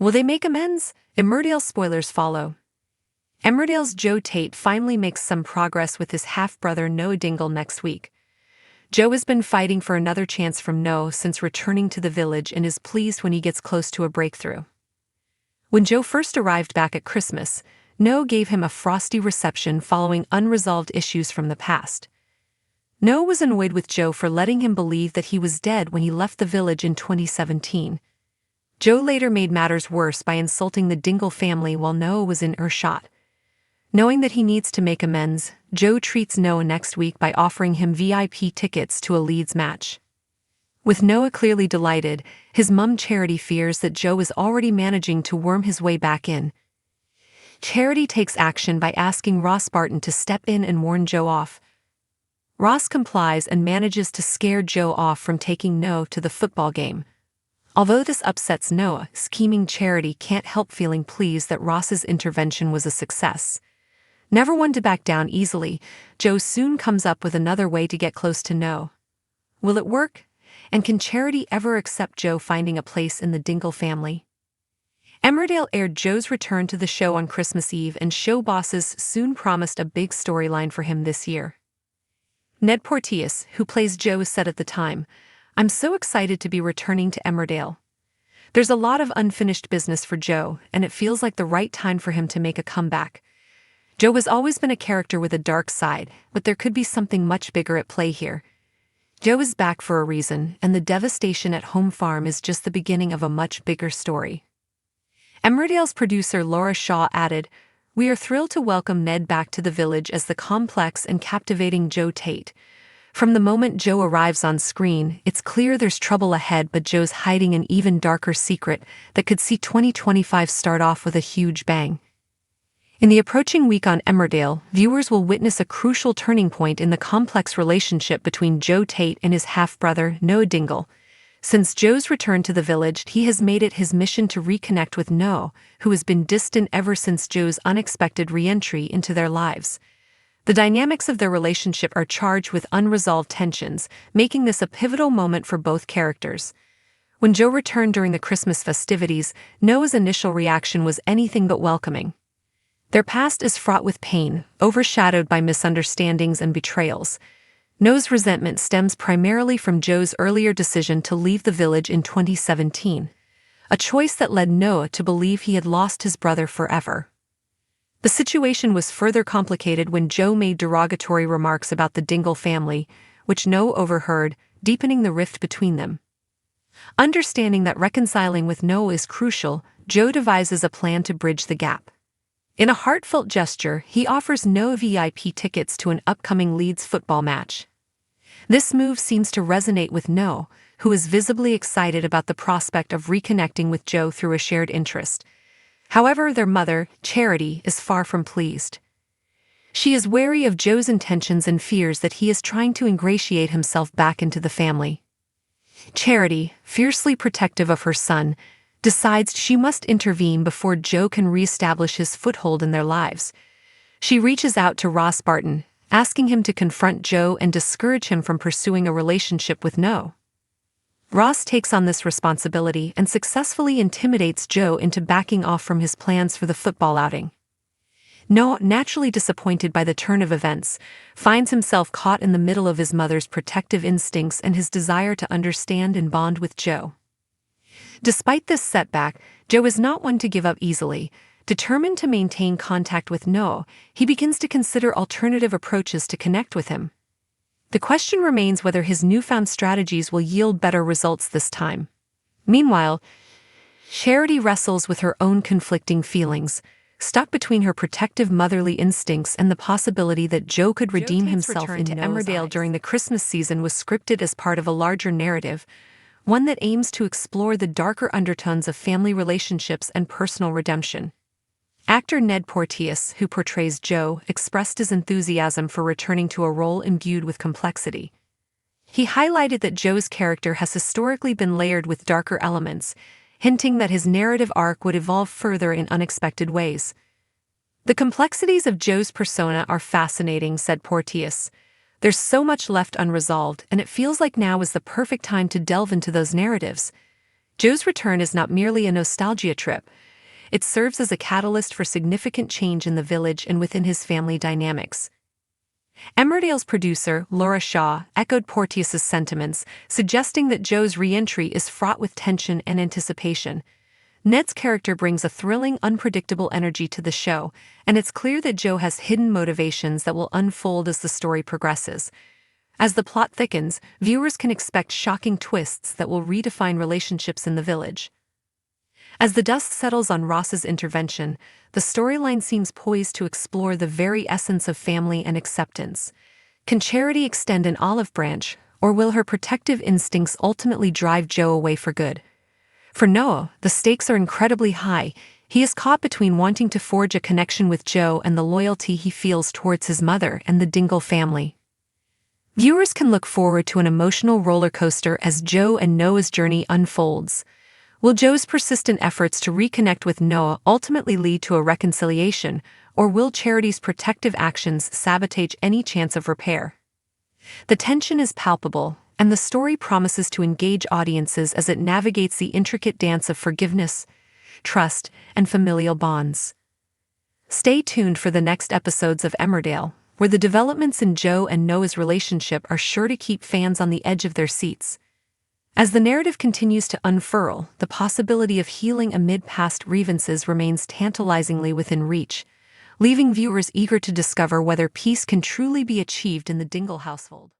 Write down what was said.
Will they make amends? Emmerdale spoilers follow. Emmerdale's Joe Tate finally makes some progress with his half-brother Noah Dingle next week. Joe has been fighting for another chance from Noah since returning to the village and is pleased when he gets close to a breakthrough. When Joe first arrived back at Christmas, Noah gave him a frosty reception following unresolved issues from the past. Noah was annoyed with Joe for letting him believe that he was dead when he left the village in 2017. Joe later made matters worse by insulting the Dingle family while Noah was in earshot. Knowing that he needs to make amends, Joe treats Noah next week by offering him VIP tickets to a Leeds match. With Noah clearly delighted, his mum Charity fears that Joe is already managing to worm his way back in. Charity takes action by asking Ross Barton to step in and warn Joe off. Ross complies and manages to scare Joe off from taking Noah to the football game. Although this upsets Noah, scheming Charity can't help feeling pleased that Ross's intervention was a success. Never one to back down easily, Joe soon comes up with another way to get close to Noah. Will it work? And can Charity ever accept Joe finding a place in the Dingle family? Emmerdale aired Joe's return to the show on Christmas Eve, and show bosses soon promised a big storyline for him this year. Ned Porteous, who plays Joe, said at the time, "I'm so excited to be returning to Emmerdale. There's a lot of unfinished business for Joe, and it feels like the right time for him to make a comeback. Joe has always been a character with a dark side, but there could be something much bigger at play here. Joe is back for a reason, and the devastation at Home Farm is just the beginning of a much bigger story." Emmerdale's producer Laura Shaw added, "We are thrilled to welcome Ned back to the village as the complex and captivating Joe Tate. From the moment Joe arrives on screen, it's clear there's trouble ahead, but Joe's hiding an even darker secret that could see 2025 start off with a huge bang." In the approaching week on Emmerdale, viewers will witness a crucial turning point in the complex relationship between Joe Tate and his half-brother, Noah Dingle. Since Joe's return to the village, he has made it his mission to reconnect with Noah, who has been distant ever since Joe's unexpected re-entry into their lives. The dynamics of their relationship are charged with unresolved tensions, making this a pivotal moment for both characters. When Joe returned during the Christmas festivities, Noah's initial reaction was anything but welcoming. Their past is fraught with pain, overshadowed by misunderstandings and betrayals. Noah's resentment stems primarily from Joe's earlier decision to leave the village in 2017, a choice that led Noah to believe he had lost his brother forever. The situation was further complicated when Joe made derogatory remarks about the Dingle family, which Noah overheard, deepening the rift between them. Understanding that reconciling with Noah is crucial, Joe devises a plan to bridge the gap. In a heartfelt gesture, he offers Noah VIP tickets to an upcoming Leeds football match. This move seems to resonate with Noah, who is visibly excited about the prospect of reconnecting with Joe through a shared interest. However, their mother, Charity, is far from pleased. She is wary of Joe's intentions and fears that he is trying to ingratiate himself back into the family. Charity, fiercely protective of her son, decides she must intervene before Joe can re-establish his foothold in their lives. She reaches out to Ross Barton, asking him to confront Joe and discourage him from pursuing a relationship with Noah. Ross takes on this responsibility and successfully intimidates Joe into backing off from his plans for the football outing. Noah, naturally disappointed by the turn of events, finds himself caught in the middle of his mother's protective instincts and his desire to understand and bond with Joe. Despite this setback, Joe is not one to give up easily. Determined to maintain contact with Noah, he begins to consider alternative approaches to connect with him. The question remains whether his newfound strategies will yield better results this time. Meanwhile, Charity wrestles with her own conflicting feelings, stuck between her protective motherly instincts and the possibility that Joe could redeem himself in Emmerdale during the Christmas season was scripted as part of a larger narrative, one that aims to explore the darker undertones of family relationships and personal redemption. Actor Ned Porteous, who portrays Joe, expressed his enthusiasm for returning to a role imbued with complexity. He highlighted that Joe's character has historically been layered with darker elements, hinting that his narrative arc would evolve further in unexpected ways. "The complexities of Joe's persona are fascinating," said Porteous. "There's so much left unresolved, and it feels like now is the perfect time to delve into those narratives." Joe's return is not merely a nostalgia trip, it serves as a catalyst for significant change in the village and within his family dynamics. Emmerdale's producer, Laura Shaw, echoed Porteous's sentiments, suggesting that Joe's re-entry is fraught with tension and anticipation. Ned's character brings a thrilling, unpredictable energy to the show, and it's clear that Joe has hidden motivations that will unfold as the story progresses. As the plot thickens, viewers can expect shocking twists that will redefine relationships in the village. As the dust settles on Ross's intervention, the storyline seems poised to explore the very essence of family and acceptance. Can Charity extend an olive branch, or will her protective instincts ultimately drive Joe away for good? For Noah, the stakes are incredibly high. He is caught between wanting to forge a connection with Joe and the loyalty he feels towards his mother and the Dingle family. Viewers can look forward to an emotional roller coaster as Joe and Noah's journey unfolds. Will Joe's persistent efforts to reconnect with Noah ultimately lead to a reconciliation, or will Charity's protective actions sabotage any chance of repair? The tension is palpable, and the story promises to engage audiences as it navigates the intricate dance of forgiveness, trust, and familial bonds. Stay tuned for the next episodes of Emmerdale, where the developments in Joe and Noah's relationship are sure to keep fans on the edge of their seats. As the narrative continues to unfurl, the possibility of healing amid past grievances remains tantalizingly within reach, leaving viewers eager to discover whether peace can truly be achieved in the Dingle household.